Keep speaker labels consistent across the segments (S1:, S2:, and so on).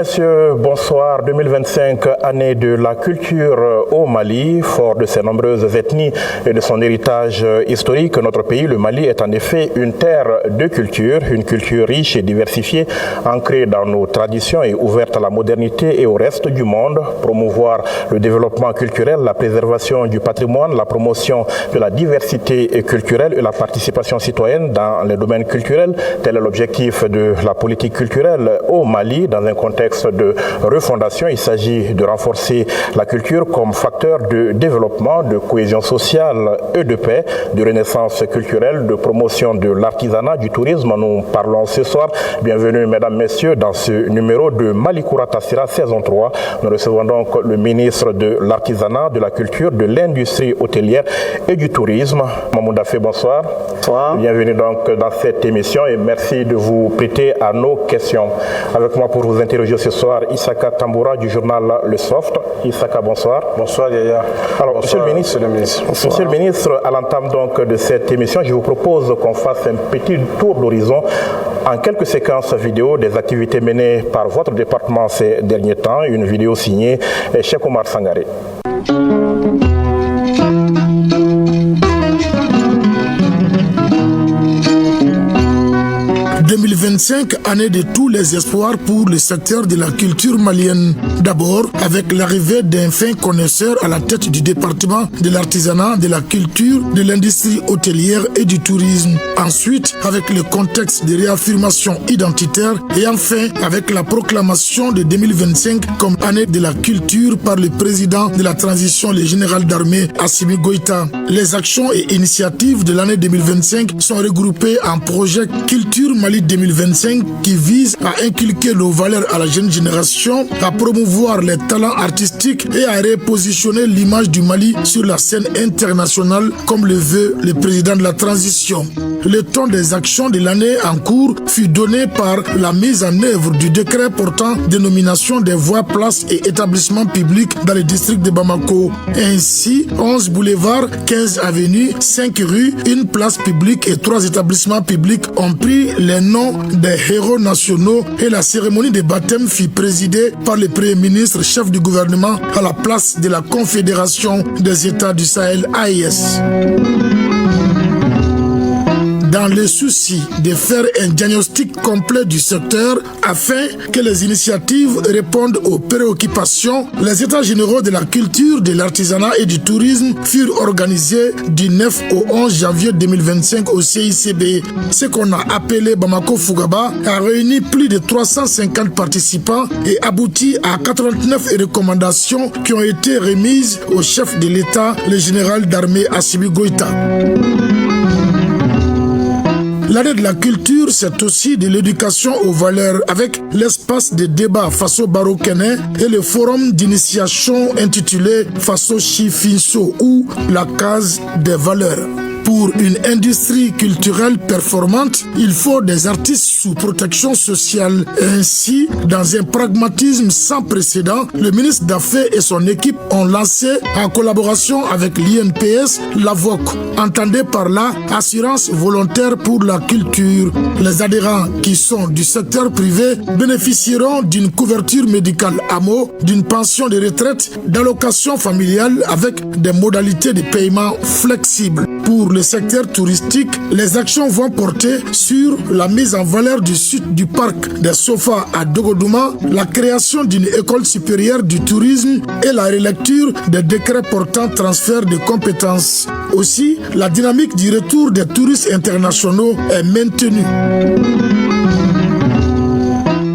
S1: messieurs, bonsoir. 2025, année de la culture au Mali. Fort de ses nombreuses ethnies et de son héritage historique, notre pays, le Mali, est en effet une terre de culture, une culture riche et diversifiée, ancrée dans nos traditions et ouverte à la modernité et au reste du monde. Promouvoir le développement culturel, la préservation du patrimoine, la promotion de la diversité culturelle et la participation citoyenne dans les domaines culturels. Tel est l'objectif de la politique culturelle au Mali. Dans un contexte de refondation, il s'agit de renforcer la culture comme facteur de développement, de cohésion sociale et de paix, de renaissance culturelle, de promotion de l'artisanat, du tourisme. Nous parlons ce soir. Bienvenue, mesdames, messieurs, dans ce numéro de Malikoura Tassira, saison 3. Nous recevons donc le ministre de l'Artisanat, de la Culture, de l'Industrie hôtelière et du Tourisme. Mamoud Dafé, bonsoir. Bonsoir. Bienvenue donc dans cette émission et merci de vous prêter à nos questions. Avec moi pour vous interroger ce soir, Issaka Tamboura du journal Le Soft. Issaka, bonsoir. Bonsoir, Yaya. Alors, bonsoir, Monsieur le ministre. Monsieur le ministre, à l'entame donc de cette émission, je vous propose qu'on fasse un petit tour d'horizon en quelques séquences vidéo des activités menées par votre département ces derniers temps. Une vidéo signée Cheikh Oumar Sangaré.
S2: 2025, année de tous les espoirs pour le secteur de la culture malienne. D'abord, avec l'arrivée d'un fin connaisseur à la tête du département de l'artisanat, de la culture, de l'industrie hôtelière et du tourisme. Ensuite, avec le contexte de réaffirmation identitaire. Et enfin, avec la proclamation de 2025 comme année de la culture par le président de la transition, le général d'armée Assimi Goïta. Les actions et initiatives de l'année 2025 sont regroupées en projet Culture Mali 2025 qui vise à inculquer nos valeurs à la jeune génération, à promouvoir les talents artistiques et à repositionner l'image du Mali sur la scène internationale comme le veut le président de la transition. Le ton des actions de l'année en cours fut donné par la mise en œuvre du décret portant dénomination des voies, places et établissements publics dans le district de Bamako. Ainsi, 11 boulevards, 15 avenues, 5 rues, une place publique et 3 établissements publics ont pris les noms des héros nationaux et la cérémonie de baptême fut présidée par le Premier ministre, chef du gouvernement, à la place de la Confédération des États du Sahel, AES. Dans le souci de faire un diagnostic complet du secteur afin que les initiatives répondent aux préoccupations, les États généraux de la culture, de l'artisanat et du tourisme furent organisés du 9 au 11 janvier 2025 au CICB. Ce qu'on a appelé Bamako Fugaba a réuni plus de 350 participants et abouti à 89 recommandations qui ont été remises au chef de l'État, le général d'armée Assimi Goïta. L'année de la culture, c'est aussi de l'éducation aux valeurs avec l'espace de débat Faso Barokene et le forum d'initiation intitulé Faso Chifinso ou la case des valeurs. Pour une industrie culturelle performante, il faut des artistes sous protection sociale. Ainsi, dans un pragmatisme sans précédent, le ministre d'Affaires et son équipe ont lancé, en collaboration avec l'INPS, l'AVOC. Entendez par là assurance volontaire pour la culture. Les adhérents qui sont du secteur privé bénéficieront d'une couverture médicale AMO, d'une pension de retraite, d'allocation familiale avec des modalités de paiement flexibles. Pour le secteur touristique, les actions vont porter sur la mise en valeur du site du parc des Sofas à Dogodouma, la création d'une école supérieure du tourisme et la relecture des décrets portant transfert de compétences. Aussi, la dynamique du retour des touristes internationaux est maintenue.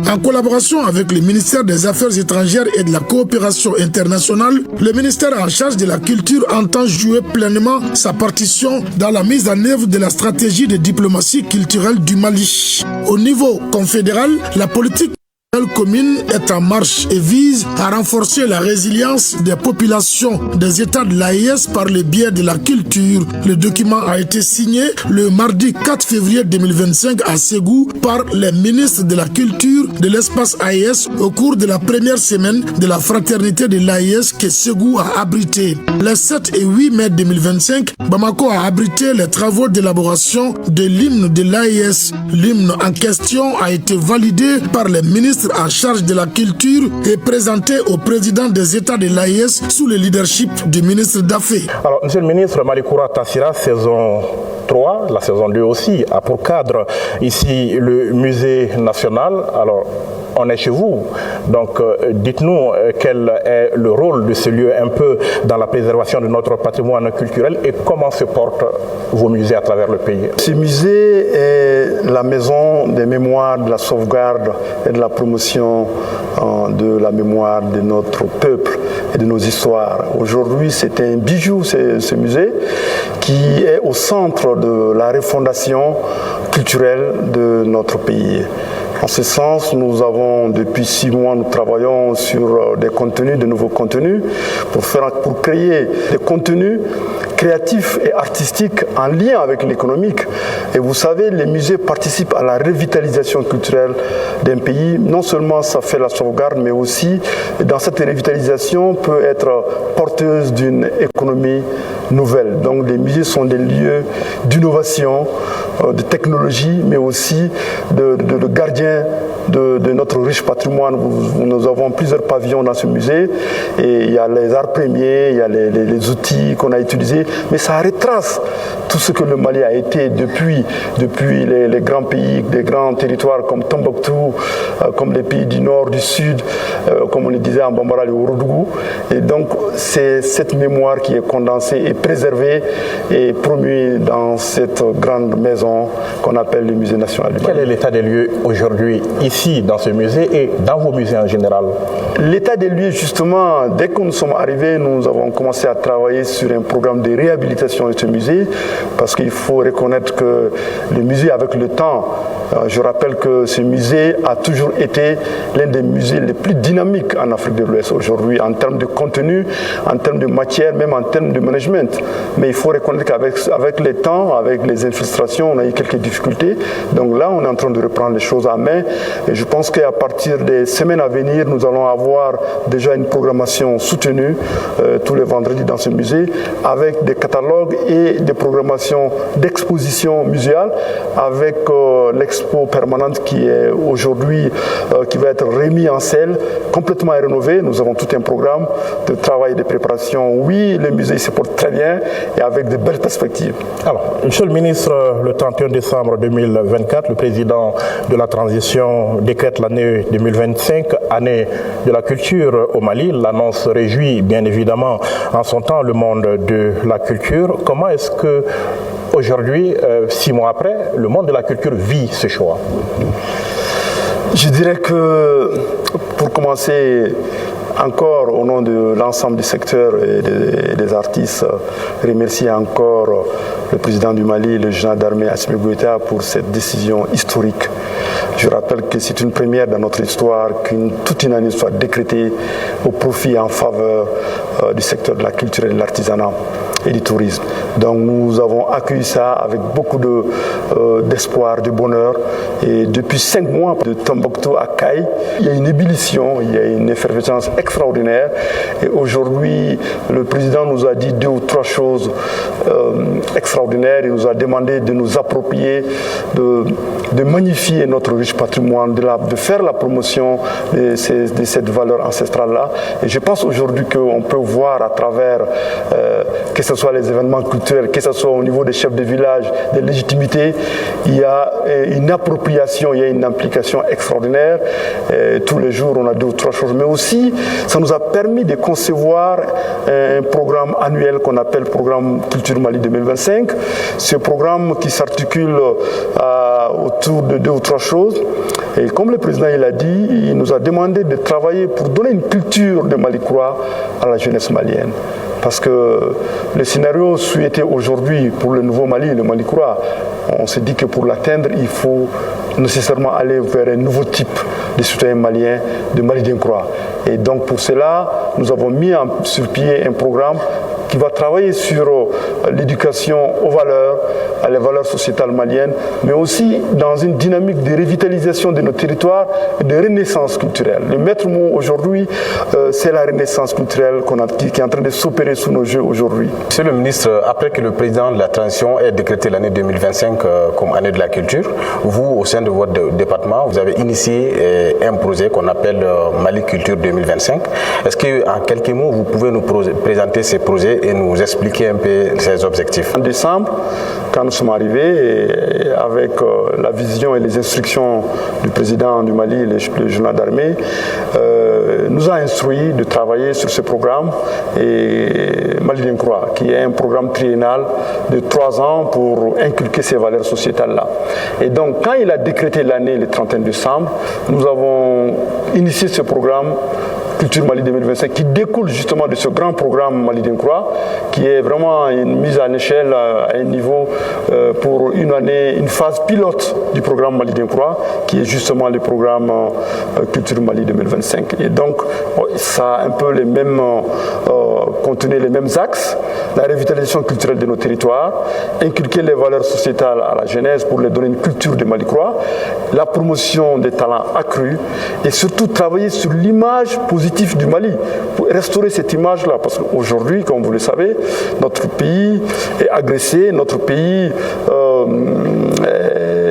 S2: En collaboration avec le ministère des Affaires étrangères et de la coopération internationale, le ministère en charge de la culture entend jouer pleinement sa partition dans la mise en œuvre de la stratégie de diplomatie culturelle du Mali. Au niveau confédéral, la politique commune est en marche et vise à renforcer la résilience des populations des États de l'AES par le biais de la culture. Le document a été signé le mardi 4 février 2025 à Ségou par les ministres de la culture de l'espace AES au cours de la première semaine de la fraternité de l'AES que Ségou a abrité. Les 7 et 8 mai 2025, Bamako a abrité les travaux d'élaboration de l'hymne de l'AES. L'hymne en question a été validé par les ministres ministre en charge de la culture est présenté au président des États de l'AES sous le leadership du ministre Daffé.
S1: Alors, Monsieur le ministre, Malikoura Tassira, saison 3, la saison 2 aussi, a pour cadre ici le musée national. Alors, on est chez vous, donc dites-nous quel est le rôle de ce lieu un peu dans la préservation de notre patrimoine culturel et comment se portent vos musées à travers le pays.
S3: Ce musée est la maison des mémoires, de la sauvegarde et de la promotion de la mémoire de notre peuple et de nos histoires. Aujourd'hui, c'est un bijou, ce musée, qui est au centre de la refondation culturelle de notre pays. En ce sens, nous avons depuis 6 mois, nous travaillons sur des contenus, de nouveaux contenus, pour créer des contenus créatifs et artistiques en lien avec l'économique. Et vous savez, les musées participent à la revitalisation culturelle d'un pays. Non seulement ça fait la sauvegarde, mais aussi dans cette revitalisation peut être porteuse d'une économie nouvelle. Donc les musées sont des lieux d'innovation, de technologie, mais aussi de gardiens de notre riche patrimoine. Nous avons plusieurs pavillons dans ce musée et il y a les arts premiers, il y a les outils qu'on a utilisés, mais ça retrace tout ce que le Mali a été depuis les grands pays, des grands territoires comme Tombouctou, comme les pays du nord, du sud, comme on le disait en Bambara, le Ourodougou. Et donc c'est cette mémoire qui est condensée et préservée et promue dans cette grande maison qu'on appelle le Musée national du Mali.
S1: Quel est l'état des lieux aujourd'hui ici dans ce musée et dans vos musées en général?
S3: L'état des lieux, justement, dès que nous sommes arrivés, nous avons commencé à travailler sur un programme de réhabilitation de ce musée parce qu'il faut reconnaître que le musée, avec le temps, je rappelle que ce musée a toujours été l'un des musées les plus dynamiques en Afrique de l'Ouest aujourd'hui, en termes de contenu, en termes de matière, même en termes de management. Mais il faut reconnaître qu'avec le temps, avec les infiltrations, on a eu quelques difficultés. Donc là, on est en train de reprendre les choses à main. Et je pense qu'à partir des semaines à venir, nous allons avoir déjà une programmation soutenue tous les vendredis dans ce musée, avec des catalogues et des programmations d'exposition muséale, avec l'expo permanente qui est aujourd'hui, qui va être remis en selle, complètement rénové. Nous avons tout un programme de travail et de préparation. Oui, le musée se porte très bien et avec de belles perspectives.
S1: Alors, Monsieur le ministre, le 31 décembre 2024, le président de la transition décrète l'année 2025, année de la culture au Mali. L'annonce réjouit bien évidemment en son temps le monde de la culture. Comment est-ce que aujourd'hui, 6 mois après, le monde de la culture vit ce choix?
S3: Je dirais que, pour commencer, encore au nom de l'ensemble du secteur et des artistes, remercier encore le président du Mali, le général d'armée Assimi Goïta, pour cette décision historique. Je rappelle que c'est une première dans notre histoire toute une année soit décrétée au profit et en faveur du secteur de la culture et de l'artisanat et du tourisme. Donc nous avons accueilli ça avec beaucoup d'espoir, de bonheur. Et depuis 5 mois de Tombouctou à Kaï, il y a une ébullition, il y a une effervescence extraordinaire. Et aujourd'hui, le président nous a dit 2 ou 3 choses extraordinaires. Il nous a demandé de nous approprier, de magnifier notre riche patrimoine, de faire la promotion de cette valeur ancestrale-là. Et je pense aujourd'hui qu'on peut voir à travers, que ce soit les événements culturels, que ce soit au niveau des chefs de village, des légitimités, il y a une appropriation, il y a une implication extraordinaire. Tous les jours, on a 2 ou 3 choses. Mais aussi, ça nous a permis de concevoir un programme annuel qu'on appelle Programme Culture Mali 2025. Ce programme qui s'articule autour de 2 ou 3 choses. Et comme le président il a dit, il nous a demandé de travailler pour donner une culture de Malikoura à la jeunesse malienne. Parce que le scénario souhaité aujourd'hui pour le nouveau Mali, le Malikoura, on s'est dit que pour l'atteindre, il faut nécessairement aller vers un nouveau type de citoyens maliens, de Mali d'Incroix. Et donc pour cela, nous avons mis sur pied un programme qui va travailler sur l'éducation aux valeurs, les valeurs sociétales maliennes, mais aussi dans une dynamique de revitalisation de nos territoires et de renaissance culturelle. Le maître mot aujourd'hui, c'est la renaissance culturelle qui est en train de s'opérer sous nos yeux aujourd'hui.
S4: Monsieur le ministre, après que le président de la transition ait décrété l'année 2025 comme année de la culture, vous, au sein de votre département, vous avez initié un projet qu'on appelle Mali Culture 2025. Est-ce qu'en quelques mots, vous pouvez nous présenter ces projets et nous expliquer un peu ces objectifs?
S3: En décembre, quand nous sommes arrivés, avec la vision et les instructions du président du Mali, le général d'armée, nous a instruit de travailler sur ce programme et Mali Dinkroa, qui est un programme triennal de 3 ans pour inculquer ces valeurs sociétales-là. Et donc, quand il a décrété l'année le 31 décembre, nous avons initié ce programme Culture Mali 2025 qui découle justement de ce grand programme Mali Dinkroa, qui est vraiment une mise à l'échelle à un niveau pour une année, une phase pilote du programme Mali Dinkroa, qui est justement le programme Culture Mali 2025. Et donc, ça a un peu les mêmes contenait les mêmes axes: la revitalisation culturelle de nos territoires, inculquer les valeurs sociétales à la jeunesse pour leur donner une culture de Mali-Croix, la promotion des talents accrus et surtout travailler sur l'image positive du Mali pour restaurer cette image-là. Parce qu'aujourd'hui, comme vous le savez, notre pays est agressé, notre pays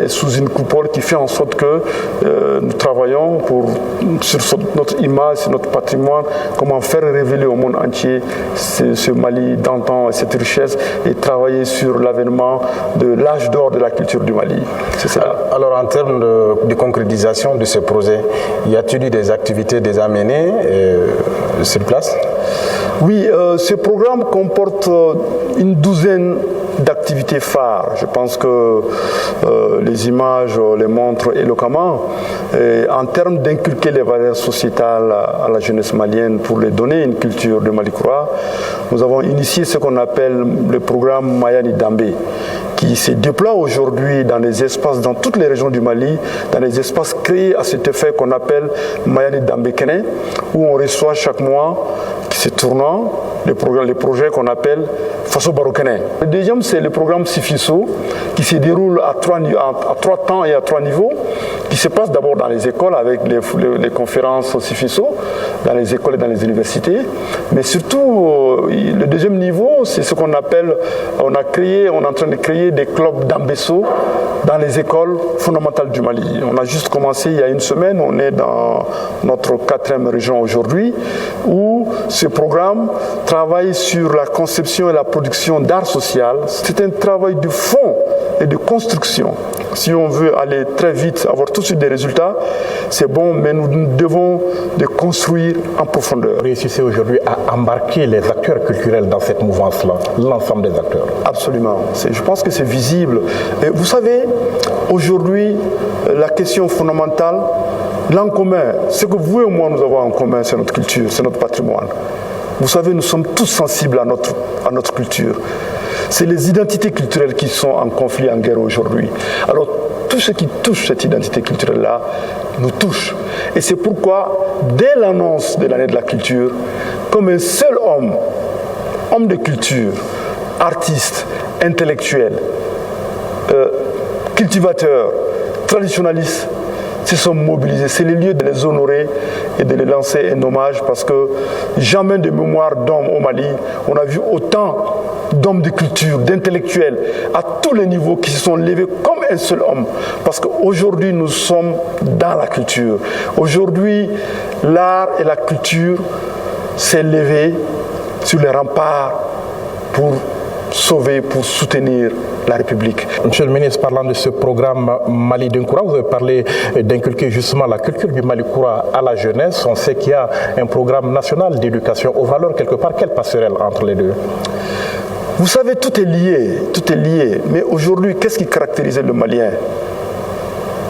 S3: est sous une coupole qui fait en sorte que nous travaillons sur notre image, sur notre patrimoine, comment faire révéler au monde entier ce Mali d'antan et cette richesse, et travailler sur l'avènement de l'âge d'or de la culture du Mali. C'est ça.
S4: Alors, en termes de concrétisation de ce projet, y a-t-il eu des activités déjà menées sur place?
S3: Oui, ce programme comporte une douzaine d'activités phares. Je pense que les images les montrent éloquemment. Et en termes d'inculquer les valeurs sociétales à la jeunesse malienne pour les donner une culture de Mali-Croix, nous avons initié ce qu'on appelle le programme Mayani Dambé, qui se déploie aujourd'hui dans les espaces, dans toutes les régions du Mali, dans les espaces créés à cet effet qu'on appelle Mayani Dambé Kene, où on reçoit chaque mois, ce tournant, les projets qu'on appelle Faso Barokene. Le deuxième, c'est le programme Sifiso, qui se déroule à 3 temps et à 3 niveaux, qui se passe d'abord dans les écoles avec les conférences Sifiso, dans les écoles et dans les universités. Mais surtout, le deuxième niveau, c'est ce qu'on appelle, on est en train de créer des clubs d'Ambesso dans les écoles fondamentales du Mali. On a juste commencé il y a une semaine, on est dans notre 4e région aujourd'hui, où ce programme travaille sur la conception et la production d'art social. C'est un travail de fond et de construction. Si on veut aller très vite, avoir tout de suite des résultats, c'est bon, mais nous devons de construire en profondeur.
S1: Vous réussissez aujourd'hui à embarquer les acteurs culturels dans cette mouvance-là, l'ensemble des acteurs?
S3: Absolument. Je pense que c'est visible. Et vous savez, aujourd'hui, la question fondamentale, l'en commun, ce que vous et moi nous avons en commun, c'est notre culture, c'est notre patrimoine. Vous savez, nous sommes tous sensibles à notre culture. C'est les identités culturelles qui sont en conflit, en guerre aujourd'hui. Alors, tout ce qui touche cette identité culturelle-là nous touche. Et c'est pourquoi, dès l'annonce de l'année de la culture, comme un seul homme de culture, artiste, intellectuel, cultivateur, traditionnaliste, se sont mobilisés. C'est le lieu de les honorer et de les lancer un hommage, parce que jamais de mémoire d'hommes au Mali, on a vu autant d'hommes de culture, d'intellectuels, à tous les niveaux, qui se sont levés comme un seul homme. Parce qu'aujourd'hui, nous sommes dans la culture. Aujourd'hui, l'art et la culture s'est levé sur les remparts pour sauver, pour soutenir la République.
S1: Monsieur le ministre, parlant de ce programme Mali Dinkroa, vous avez parlé d'inculquer justement la culture du Mali-Croix à la jeunesse. On sait qu'il y a un programme national d'éducation aux valeurs quelque part. Quelle passerelle entre les deux?
S3: Vous savez, tout est lié. Mais aujourd'hui, qu'est-ce qui caractérisait le Malien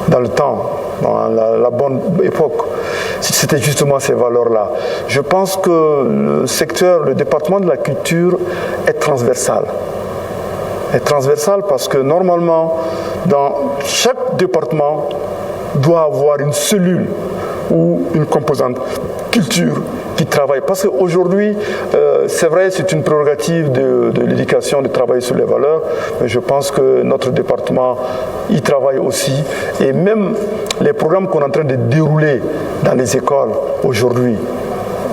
S3: dans le temps, dans la bonne époque? C'était justement ces valeurs-là. Je pense que le département de la culture est transversal. Parce que normalement, dans chaque département, doit avoir une cellule ou une composante culture qui travaille. Parce qu'aujourd'hui, c'est vrai, c'est une prérogative de l'éducation de travailler sur les valeurs, mais je pense que notre département y travaille aussi. Et même les programmes qu'on est en train de dérouler dans les écoles aujourd'hui,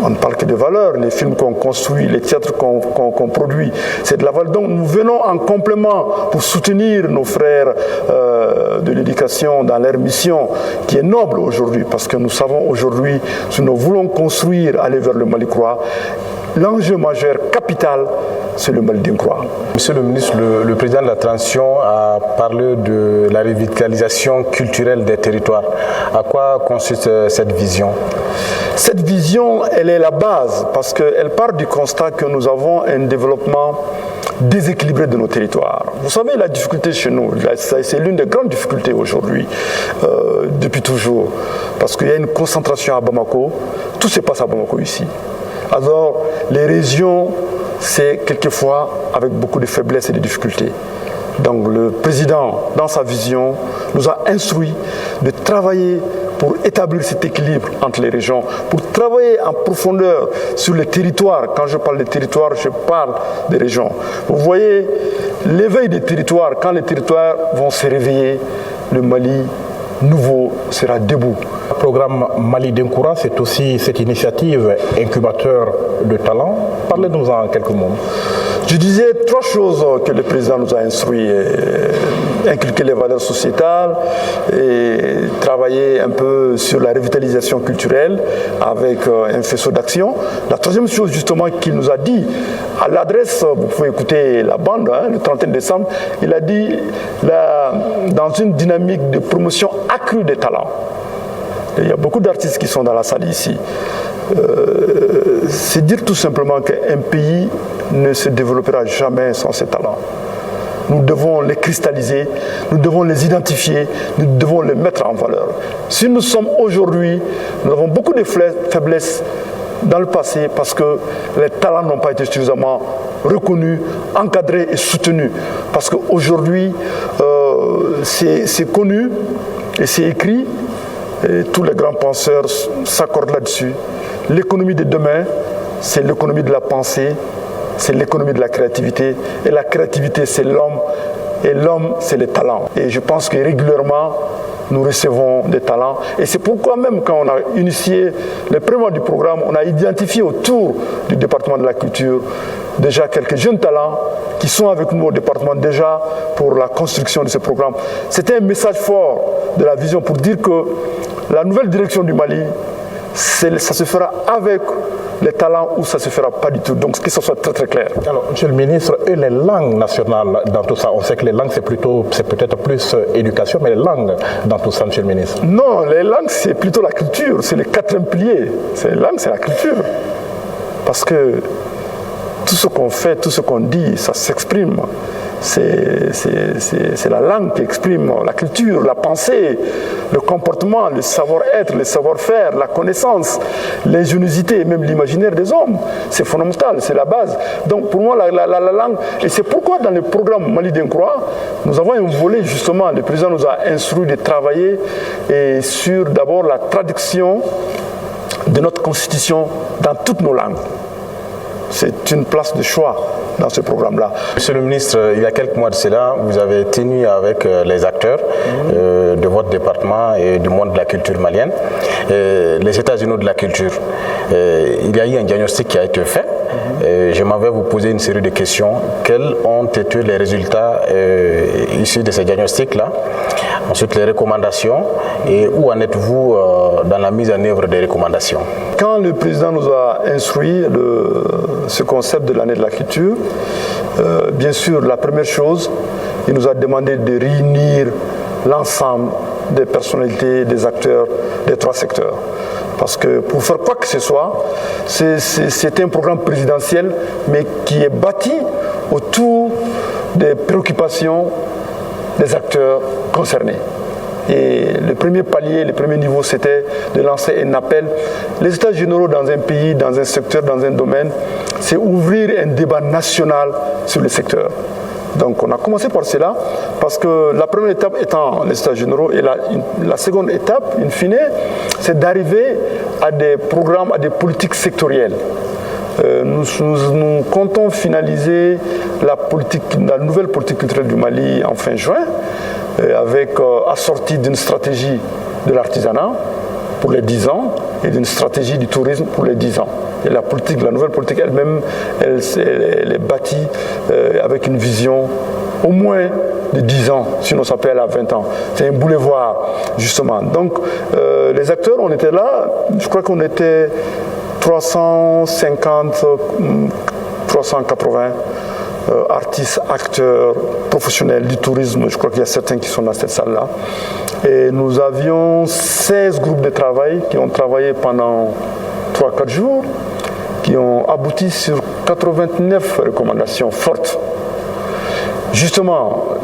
S3: on ne parle que de valeurs, les films qu'on construit, les théâtres qu'on produit, c'est de la valeur. Donc nous venons en complément pour soutenir nos frères de l'éducation dans leur mission qui est noble aujourd'hui, parce que nous savons aujourd'hui, si nous voulons construire, aller vers le Mali Croix, l'enjeu majeur, capital, c'est le Mali d'Incroix.
S4: Monsieur le ministre, le président de la transition a parlé de la revitalisation culturelle des territoires. À quoi consiste cette vision?
S3: Cette vision, elle est la base, parce qu'elle part du constat que nous avons un développement déséquilibré de nos territoires. Vous savez, la difficulté chez nous, c'est l'une des grandes difficultés aujourd'hui, depuis toujours, parce qu'il y a une concentration à Bamako, tout se passe à Bamako ici. Alors, les régions, c'est quelquefois avec beaucoup de faiblesses et de difficultés. Donc, le président, dans sa vision, nous a instruit de travailler pour établir cet équilibre entre les régions, pour travailler en profondeur sur les territoires. Quand je parle des territoires, je parle des régions. Vous voyez, l'éveil des territoires, quand les territoires vont se réveiller, le Mali nouveau sera debout.
S1: Le programme Mali d'Incroix, c'est aussi cette initiative incubateur de talent. Parlez-nous en quelques mots.
S3: Je disais trois choses que le président nous a instruit. Inculquer les valeurs sociétales et travailler un peu sur la revitalisation culturelle avec un faisceau d'action. La troisième chose justement qu'il nous a dit, à l'adresse, vous pouvez écouter la bande, le 31 décembre, il a dit dans une dynamique de promotion accrue des talents. Et il y a beaucoup d'artistes qui sont dans la salle ici. C'est dire tout simplement qu'un pays ne se développera jamais sans ses talents. Nous devons les cristalliser, nous devons les identifier, nous devons les mettre en valeur. Si nous sommes aujourd'hui, nous avons beaucoup de faiblesses dans le passé parce que les talents n'ont pas été suffisamment reconnus, encadrés et soutenus. Parce qu'aujourd'hui, c'est connu et c'est écrit, et tous les grands penseurs s'accordent là-dessus. L'économie de demain, c'est l'économie de la pensée, c'est l'économie de la créativité, et la créativité c'est l'homme, et l'homme c'est les talents. Et je pense que régulièrement, nous recevons des talents, et c'est pourquoi même quand on a initié les premiers mois du programme, on a identifié autour du département de la culture déjà quelques jeunes talents qui sont avec nous au département déjà pour la construction de ce programme. C'était un message fort de la vision pour dire que la nouvelle direction du Mali, ça se fera avec les talents ou ça ne se fera pas du tout. Donc que ça soit très très clair.
S1: Alors, Monsieur le ministre, et les langues nationales dans tout ça? On sait que les langues, c'est peut-être plus éducation, mais les langues dans tout ça, Monsieur le ministre?
S3: Non, les langues, c'est plutôt la culture. C'est le quatrième pilier. Les langues, c'est la culture. Parce que tout ce qu'on fait, tout ce qu'on dit, ça s'exprime. C'est la langue qui exprime la culture, la pensée, le comportement, le savoir-être, le savoir-faire, la connaissance, l'ingéniosité et même l'imaginaire des hommes. C'est fondamental, c'est la base. Donc pour moi, la langue, et c'est pourquoi dans le programme Mali d'Incroix, nous avons un volet justement, le président nous a instruit de travailler et sur d'abord la traduction de notre constitution dans toutes nos langues. C'est une place de choix dans ce programme-là.
S4: Monsieur le ministre, il y a quelques mois de cela, vous avez tenu avec les acteurs de votre département et du monde de la culture malienne, les États généraux de la culture. Il y a eu un diagnostic qui a été fait. Je m'en vais vous poser une série de questions. Quels ont été les résultats issus de ces diagnostics-là? Ensuite, les recommandations. Et où en êtes-vous dans la mise en œuvre des recommandations?
S3: Quand le président nous a instruit ce concept de l'année de la culture, bien sûr, la première chose, il nous a demandé de réunir l'ensemble des personnalités, des acteurs des trois secteurs. Parce que pour faire quoi que ce soit, c'est un programme présidentiel, mais qui est bâti autour des préoccupations des acteurs concernés. Et le premier palier, le premier niveau, c'était de lancer un appel. Les États généraux dans un pays, dans un secteur, dans un domaine, c'est ouvrir un débat national sur le secteur. Donc on a commencé par cela, parce que la première étape étant les États généraux, et la seconde étape, in fine, c'est d'arriver à des programmes, à des politiques sectorielles. Nous comptons finaliser la nouvelle politique culturelle du Mali en fin juin, avec assortie d'une stratégie de l'artisanat pour les 10 ans et d'une stratégie du tourisme pour les 10 ans. Et la nouvelle politique elle-même, elle est bâtie avec une vision au moins de 10 ans, sinon ça peut aller à 20 ans. C'est un boulevard, justement. Donc, les acteurs, on était là, je crois qu'on était 350, 380 artistes, acteurs, professionnels du tourisme. Je crois qu'il y a certains qui sont dans cette salle-là. Et nous avions 16 groupes de travail qui ont travaillé pendant 3-4 jours, qui ont abouti sur 89 recommandations fortes. Justement,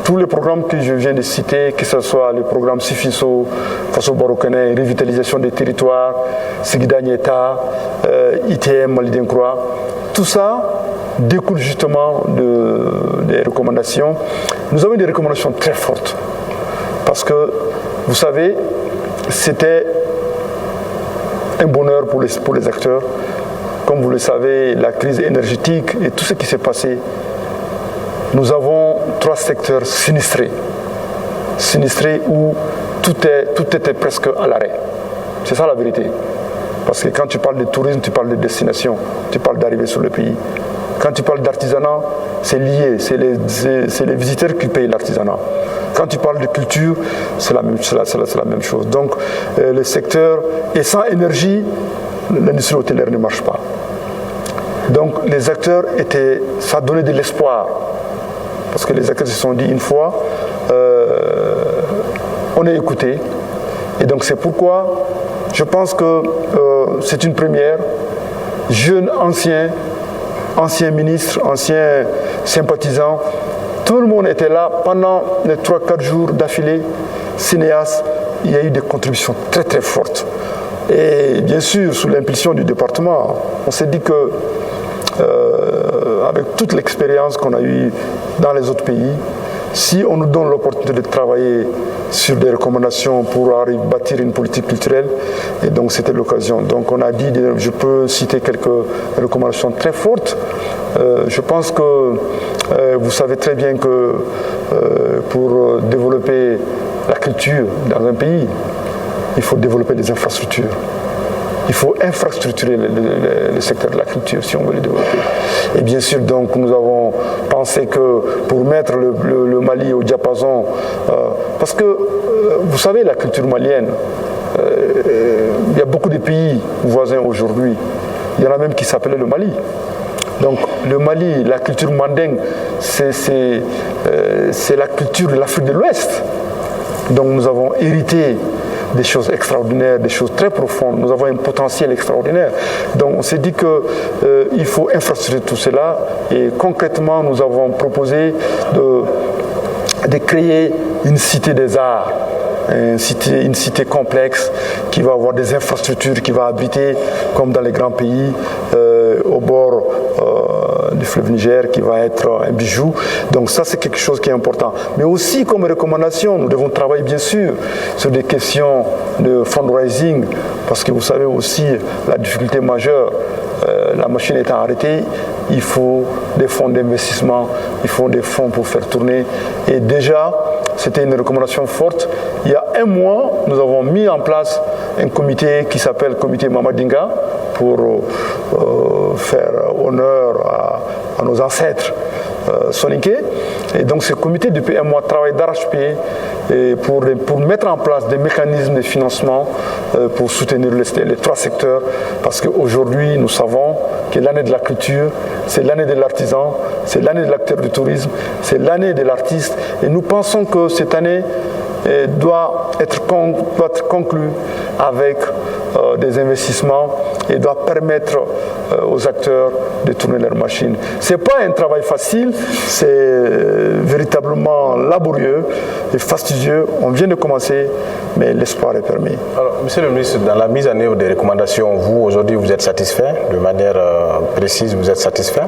S3: tous les programmes que je viens de citer, que ce soit le programme Sifiso, Faso Barokane, Revitalisation des territoires, Sigida Nieta, ITM, Mali d'Incroix, tout ça découle justement des recommandations. Nous avons des recommandations très fortes. Parce que, vous savez, c'était un bonheur pour les acteurs. Comme vous le savez, la crise énergétique et tout ce qui s'est passé, nous avons 3 secteurs sinistrés. Sinistrés où tout était presque à l'arrêt. C'est ça la vérité. Parce que quand tu parles de tourisme, tu parles de destination, tu parles d'arrivée sur le pays. Quand tu parles d'artisanat, c'est lié, c'est les visiteurs qui payent l'artisanat. Quand tu parles de culture, c'est la même chose. Donc, le secteur, et sans énergie, l'industrie hôtelière ne marche pas. Donc, les acteurs ça donnait de l'espoir. Parce que les acteurs se sont dit une fois, on est écouté. Et donc, c'est pourquoi je pense que c'est une première. Jeunes, anciens ministres, anciens sympathisants, tout le monde était là pendant les 3-4 jours d'affilée. Cinéastes, il y a eu des contributions très très fortes. Et bien sûr, sous l'impulsion du département, on s'est dit que, avec toute l'expérience qu'on a eue dans les autres pays, si on nous donne l'opportunité de travailler sur des recommandations pour bâtir une politique culturelle, et donc c'était l'occasion. Donc on a dit, je peux citer quelques recommandations très fortes. Je pense que vous savez très bien que pour développer la culture dans un pays, il faut développer des infrastructures. Il faut infrastructurer le secteur de la culture si on veut le développer. Et bien sûr, donc, nous avons pensé que pour mettre le Mali au diapason, parce que, vous savez, la culture malienne, il y a beaucoup de pays voisins aujourd'hui. Il y en a même qui s'appelaient le Mali. Donc, le Mali, la culture mandingue, c'est la culture de l'Afrique de l'Ouest. Donc, nous avons hérité des choses extraordinaires, des choses très profondes. Nous avons un potentiel extraordinaire. Donc on s'est dit qu'il faut infrastructurer tout cela. Et concrètement, nous avons proposé de créer une cité des arts, une cité complexe qui va avoir des infrastructures, qui va abriter, comme dans les grands pays, au bord du fleuve Niger, qui va être un bijou. Donc ça, c'est quelque chose qui est important. Mais aussi, comme recommandation, nous devons travailler bien sûr sur des questions de fundraising, parce que vous savez aussi la difficulté majeure, la machine étant arrêtée, il faut des fonds d'investissement, il faut des fonds pour faire tourner. Et déjà, c'était une recommandation forte. Il y a un mois, nous avons mis en place un comité qui s'appelle Comité Mamadinga pour faire honneur à nos ancêtres soninké. Et donc ce comité, depuis un mois, travaille d'arrache-pied pour mettre en place des mécanismes de financement pour soutenir les 3 secteurs. Parce qu'aujourd'hui, nous savons que l'année de la culture, c'est l'année de l'artisan, c'est l'année de l'acteur du tourisme, c'est l'année de l'artiste. Et nous pensons que cette année doit être conclue avec des investissements et doit permettre aux acteurs de tourner leur machine. Ce n'est pas un travail facile, c'est véritablement laborieux et fastidieux. On vient de commencer, mais l'espoir est permis.
S4: Alors, Monsieur le ministre, dans la mise en œuvre des recommandations, vous, aujourd'hui, vous êtes satisfait? De manière précise, vous êtes satisfait?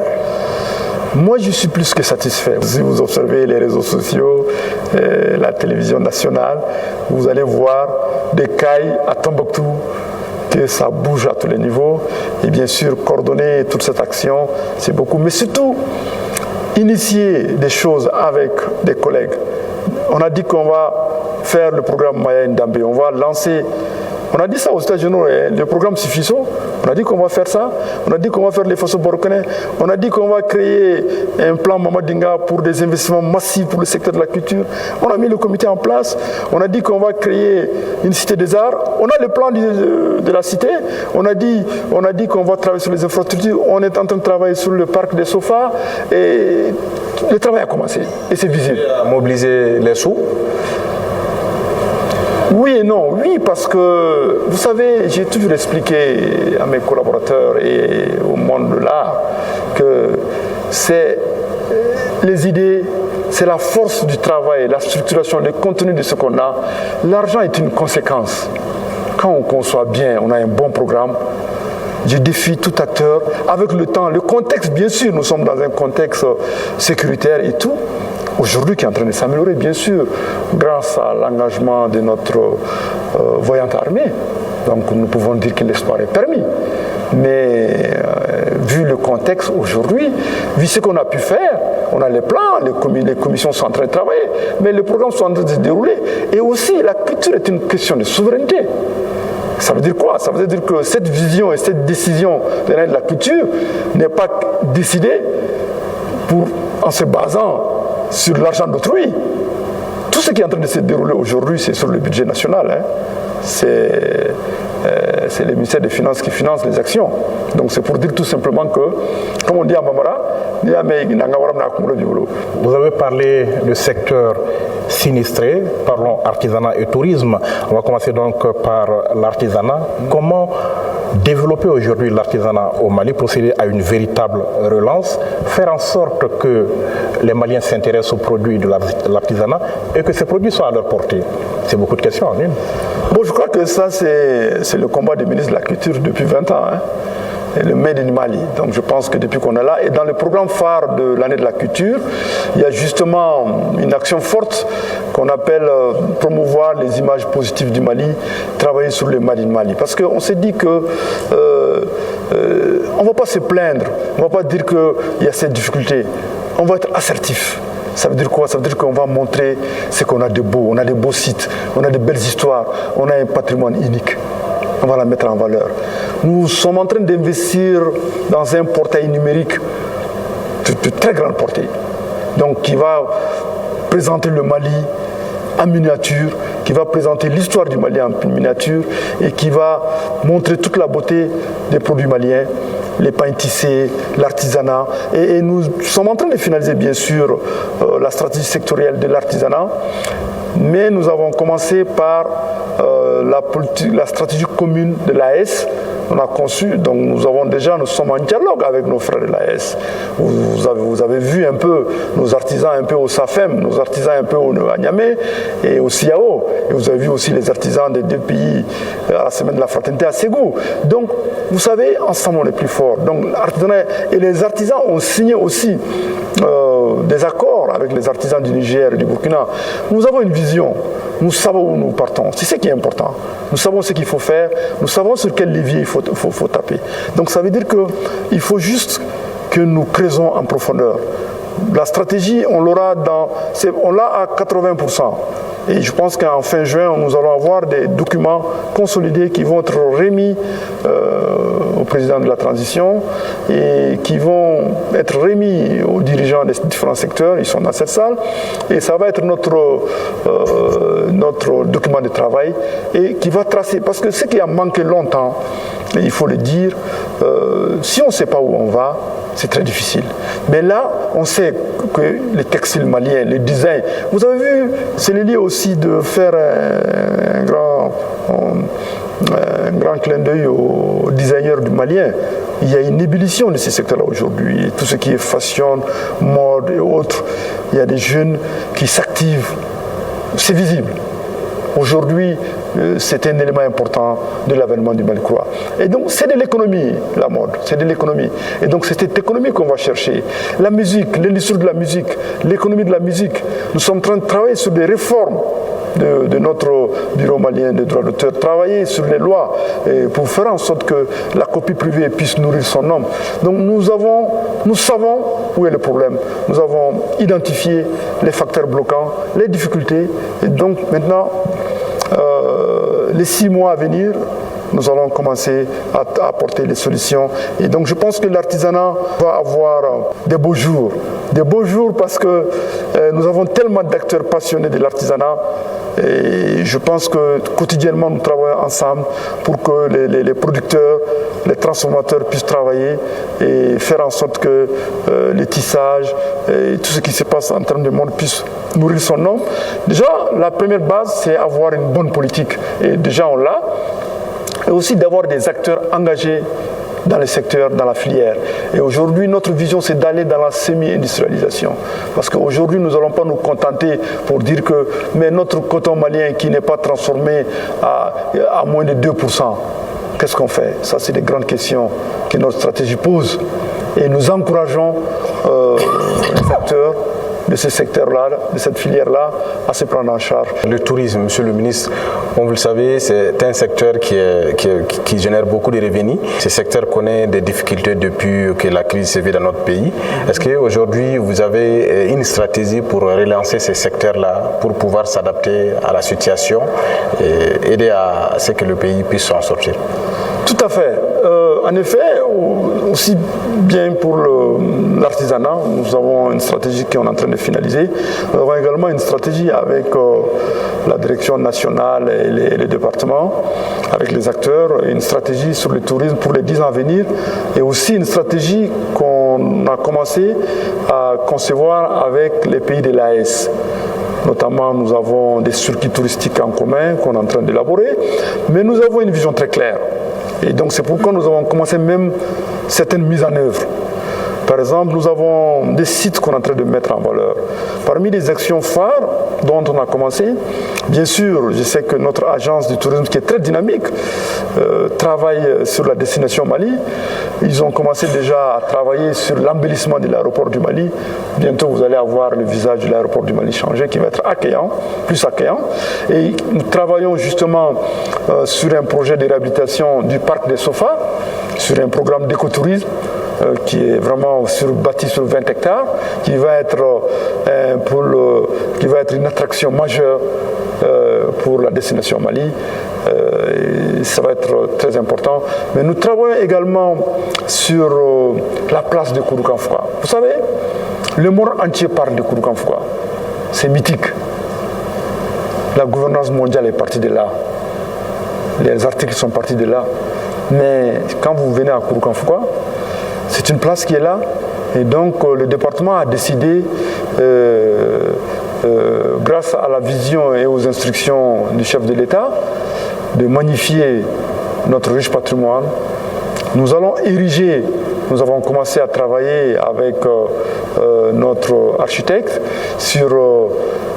S3: Moi, je suis plus que satisfait. Si vous observez les réseaux sociaux, la télévision nationale, vous allez voir des cailles à Tombouctou, que ça bouge à tous les niveaux. Et bien sûr, coordonner toute cette action, c'est beaucoup. Mais surtout, initier des choses avec des collègues. On a dit qu'on va faire le programme Maya Ndambé. On va lancer... On a dit ça aux États-Unis, le programme Sifiso. On a dit qu'on va faire ça. On a dit qu'on va faire les Fosso Borkane. On a dit qu'on va créer un plan Mamadinga pour des investissements massifs pour le secteur de la culture. On a mis le comité en place. On a dit qu'on va créer une cité des arts. On a le plan de la cité. On a dit qu'on va travailler sur les infrastructures. On est en train de travailler sur le parc des sofas. Et le travail a commencé. Et c'est visible.
S4: Mobiliser les sous?
S3: Oui et non. Oui, parce que, vous savez, j'ai toujours expliqué à mes collaborateurs et au monde de l'art que c'est les idées, c'est la force du travail, la structuration, le contenu de ce qu'on a. L'argent est une conséquence. Quand on conçoit bien, on a un bon programme. Je défie tout acteur. Avec le temps, le contexte, bien sûr, nous sommes dans un contexte sécuritaire et tout. Aujourd'hui, qui est en train de s'améliorer, bien sûr, grâce à l'engagement de notre voyante armée. Donc, nous pouvons dire que l'espoir est permis. Mais vu le contexte aujourd'hui, vu ce qu'on a pu faire, on a les plans, les commissions sont en train de travailler, mais les programmes sont en train de se dérouler. Et aussi, la culture est une question de souveraineté. Ça veut dire quoi? Ça veut dire que cette vision et cette décision de la culture n'est pas décidée en se basant sur l'argent d'autrui. Tout ce qui est en train de se dérouler aujourd'hui, c'est sur le budget national. Hein. C'est le ministère des Finances qui finance les actions. Donc c'est pour dire tout simplement que, comme on dit à Mamara,
S1: vous avez parlé du secteur sinistré, parlons artisanat et tourisme. On va commencer donc par l'artisanat. Comment développer aujourd'hui l'artisanat au Mali, procéder à une véritable relance, faire en sorte que les Maliens s'intéressent aux produits de l'artisanat et que ces produits soient à leur portée? C'est beaucoup de questions en une.
S3: Bon, je crois que ça, c'est le combat des ministres de la Culture depuis 20 ans. Hein. Le Made in Mali. Donc je pense que depuis qu'on est là, et dans le programme phare de l'année de la culture, il y a justement une action forte qu'on appelle promouvoir les images positives du Mali, travailler sur le Made in Mali. Parce qu'on s'est dit que on ne va pas se plaindre, on ne va pas dire qu'il y a cette difficulté, on va être assertif. Ça veut dire quoi? Ça veut dire qu'on va montrer ce qu'on a de beau, on a de beaux sites, on a de belles histoires, on a un patrimoine unique. On va la mettre en valeur. Nous sommes en train d'investir dans un portail numérique de très grande portée. Donc qui va présenter le Mali en miniature, qui va présenter l'histoire du Mali en miniature et qui va montrer toute la beauté des produits maliens, les pains tissés, l'artisanat. Et nous sommes en train de finaliser bien sûr la stratégie sectorielle de l'artisanat, mais nous avons commencé par la stratégie commune de l'AS. On a conçu, donc nous sommes en dialogue avec nos frères de l'AS. Vous avez vu un peu nos artisans un peu au SAFEM, nos artisans un peu à Niamey et au CIAO. Et vous avez vu aussi les artisans des deux pays à la semaine de la fraternité à Ségou. Donc, vous savez, ensemble on est plus fort. Donc, et les artisans ont signé aussi des accords avec les artisans du Niger et du Burkina. Nous avons une vision. Nous savons où nous partons. C'est ce qui est important. Nous savons ce qu'il faut faire. Nous savons sur quel levier il faut taper. Donc ça veut dire qu'il faut juste que nous creusons en profondeur. La stratégie, on l'a à 80%. Et je pense qu'en fin juin, nous allons avoir des documents consolidés qui vont être remis au président de la transition et qui vont être remis aux dirigeants des différents secteurs. Ils sont dans cette salle. Et ça va être notre document de travail et qui va tracer. Parce que ce qui a manqué longtemps, et il faut le dire, si on ne sait pas où on va, c'est très difficile. Mais là, on sait que les textiles maliens, les designs, vous avez vu, c'est lié aussi de faire un grand clin d'œil aux designers du malien. Il y a une ébullition de ces secteurs-là aujourd'hui. Tout ce qui est fashion, mode et autres, il y a des jeunes qui s'activent. C'est visible. aujourd'hui, c'est un élément important de l'avènement du Mali-Croix. Et donc, c'est de l'économie, la mode, c'est de l'économie. Et donc, c'est cette économie qu'on va chercher. La musique, l'industrie de la musique, l'économie de la musique. Nous sommes en train de travailler sur des réformes de notre bureau malien de droits d'auteur, travailler sur les lois pour faire en sorte que la copie privée puisse nourrir son nom. Donc nous savons où est le problème. Nous avons identifié les facteurs bloquants, les difficultés. Et donc maintenant, les 6 mois à venir, nous allons commencer à apporter les solutions. Et donc je pense que l'artisanat va avoir des beaux jours. Des beaux jours parce que nous avons tellement d'acteurs passionnés de l'artisanat. Et je pense que quotidiennement nous travaillons ensemble pour que les producteurs, les transformateurs puissent travailler et faire en sorte que les tissages et tout ce qui se passe en termes de monde puisse nourrir son nom. Déjà, la première base, c'est avoir une bonne politique. Et déjà, on l'a. Et aussi d'avoir des acteurs engagés dans le secteur, dans la filière. Et aujourd'hui, notre vision, c'est d'aller dans la semi-industrialisation. Parce qu'aujourd'hui, nous n'allons pas nous contenter pour dire que mais notre coton malien qui n'est pas transformé à moins de 2%, qu'est-ce qu'on fait? Ça, c'est des grandes questions que notre stratégie pose. Et nous encourageons les acteurs de ce secteur-là, de cette filière-là, à se prendre en charge.
S4: Le tourisme, monsieur le ministre, comme vous le savez, c'est un secteur qui génère beaucoup de revenus. Ce secteur connaît des difficultés depuis que la crise s'est vue dans notre pays. Est-ce qu'aujourd'hui, vous avez une stratégie pour relancer ce secteur-là, pour pouvoir s'adapter à la situation et aider à ce que le pays puisse s'en sortir?
S3: Tout à fait. En effet, aussi bien pour l'artisanat, nous avons une stratégie qu'on est en train de finaliser. Nous avons également une stratégie avec la direction nationale et les départements, avec les acteurs, une stratégie sur le tourisme pour les 10 ans à venir, et aussi une stratégie qu'on a commencé à concevoir avec les pays de l'AES. Notamment, nous avons des circuits touristiques en commun qu'on est en train d'élaborer, mais nous avons une vision très claire. Et donc c'est pourquoi nous avons commencé même certaines mises en œuvre. Par exemple, nous avons des sites qu'on est en train de mettre en valeur. Parmi les actions phares dont on a commencé, bien sûr, je sais que notre agence du tourisme, qui est très dynamique, travaille sur la destination Mali. Ils ont commencé déjà à travailler sur l'embellissement de l'aéroport du Mali. Bientôt, vous allez avoir le visage de l'aéroport du Mali changé, qui va être accueillant, plus accueillant. Et nous travaillons justement sur un projet de réhabilitation du parc des Sofas, sur un programme d'écotourisme, qui est vraiment bâti sur 20 hectares, qui va être une attraction majeure pour la destination Mali. Ça va être très important. Mais nous travaillons également sur la place de Kouroukanfouka. Vous savez, le monde entier parle de Kouroukanfouka. C'est mythique. La gouvernance mondiale est partie de là. Les articles sont partis de là. Mais quand vous venez à Kouroukanfouka, c'est une place qui est là, et donc le département a décidé, grâce à la vision et aux instructions du chef de l'État, de magnifier notre riche patrimoine. Nous allons ériger, nous avons commencé à travailler avec notre architecte sur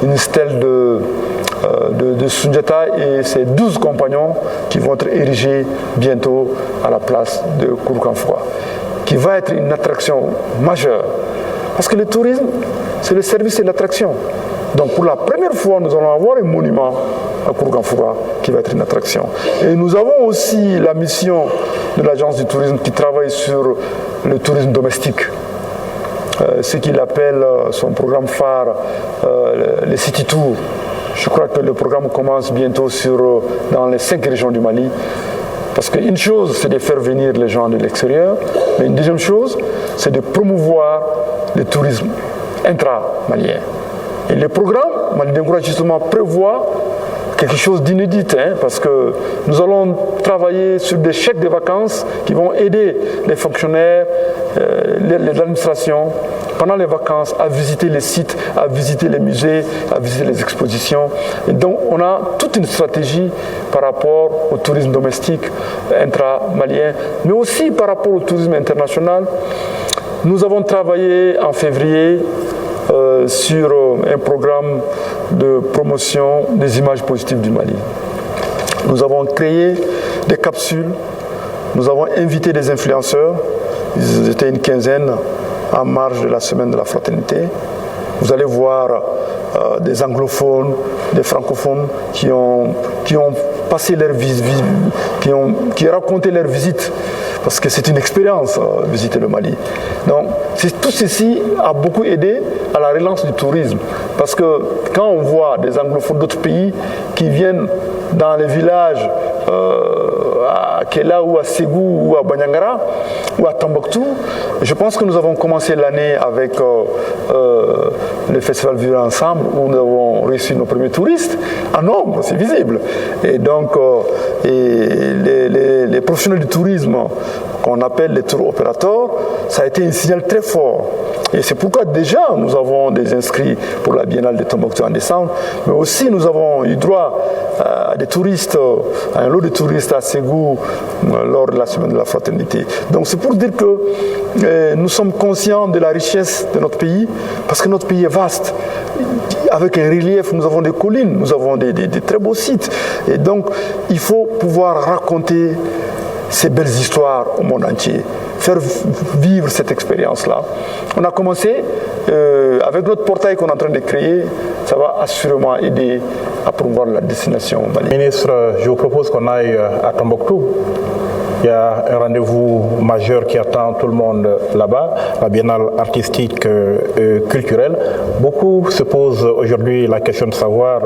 S3: une stèle de Sundiata et ses 12 compagnons qui vont être érigés bientôt à la place de Kouroukanfouka, qui va être une attraction majeure. Parce que le tourisme, c'est le service et l'attraction. Donc pour la première fois, nous allons avoir un monument à Kouroukanfouka qui va être une attraction. Et nous avons aussi la mission de l'agence du tourisme qui travaille sur le tourisme domestique. Ce qu'il appelle son programme phare, les City Tours. Je crois que le programme commence bientôt dans les 5 régions du Mali. Parce qu'une chose, c'est de faire venir les gens de l'extérieur, mais une deuxième chose, c'est de promouvoir le tourisme intra-malien. Et le programme, Mali Dengoura, justement, prévoit quelque chose d'inédit, parce que nous allons travailler sur des chèques de vacances qui vont aider les fonctionnaires, les administrations, pendant les vacances, à visiter les sites, à visiter les musées, à visiter les expositions. Et donc, on a toute une stratégie par rapport au tourisme domestique intra-malien, mais aussi par rapport au tourisme international. Nous avons travaillé en février sur un programme de promotion des images positives du Mali. Nous avons créé des capsules, nous avons invité des influenceurs, ils étaient une quinzaine en marge de la semaine de la fraternité. Vous allez voir des anglophones, des francophones qui ont passé leur visite, qui ont raconté leur visite, parce que c'est une expérience visiter le Mali. Donc tout ceci a beaucoup aidé à la relance du tourisme, parce que quand on voit des anglophones d'autres pays qui viennent dans les villages à Kela ou à Ségou ou à Banyangara ou à Tombouctou, je pense que nous avons commencé l'année avec le festival Vivre Ensemble, où nous avons reçu nos premiers touristes en nombre, c'est visible. Et donc les professionnels du tourisme qu'on appelle les tour opérateurs, ça a été un signal très fort. Et c'est pourquoi déjà nous avons des inscrits pour la Biennale de Tombouctou en décembre, mais aussi nous avons eu droit à des touristes, à un lot de touristes à Ségou lors de la semaine de la fraternité. Donc c'est pour dire que nous sommes conscients de la richesse de notre pays, parce que notre pays est vaste. Avec un relief, nous avons des collines, nous avons des très beaux sites. Et donc il faut pouvoir raconter ces belles histoires au monde entier, faire vivre cette expérience-là. On a commencé avec notre portail qu'on est en train de créer, ça va assurément aider à promouvoir la destination Mali.
S1: Ministre, je vous propose qu'on aille à Tombouctou. Il y a un rendez-vous majeur qui attend tout le monde là-bas, la biennale artistique et culturelle. Beaucoup se posent aujourd'hui la question de savoir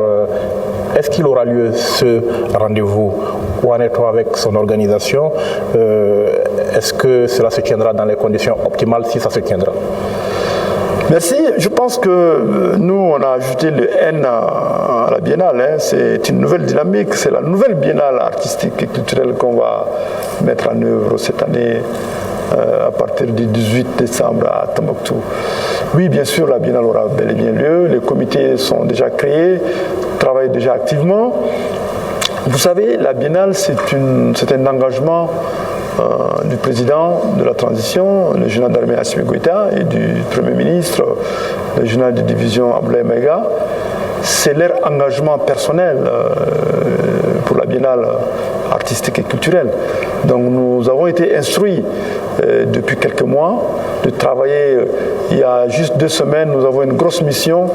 S1: est-ce qu'il aura lieu ce rendez-vous? Où en est-on avec son organisation? Est-ce que cela se tiendra dans les conditions optimales, si ça se tiendra?
S3: Merci. Je pense que nous, on a ajouté le N à la biennale. Hein. C'est une nouvelle dynamique. C'est la nouvelle biennale artistique et culturelle qu'on va mettre en œuvre cette année à partir du 18 décembre à Tombouctou. Oui, bien sûr, la biennale aura bel et bien lieu. Les comités sont déjà créés, travaillent déjà activement. Vous savez, la biennale, c'est un engagement du président de la transition, le général d'armée Assimi Goïta, et du Premier ministre, le général de division Abdoulaye Maïga. C'est leur engagement personnel pour la biennale artistique et culturelle. Donc nous avons été instruits depuis quelques mois de travailler. Il y a juste 2 semaines, nous avons une grosse mission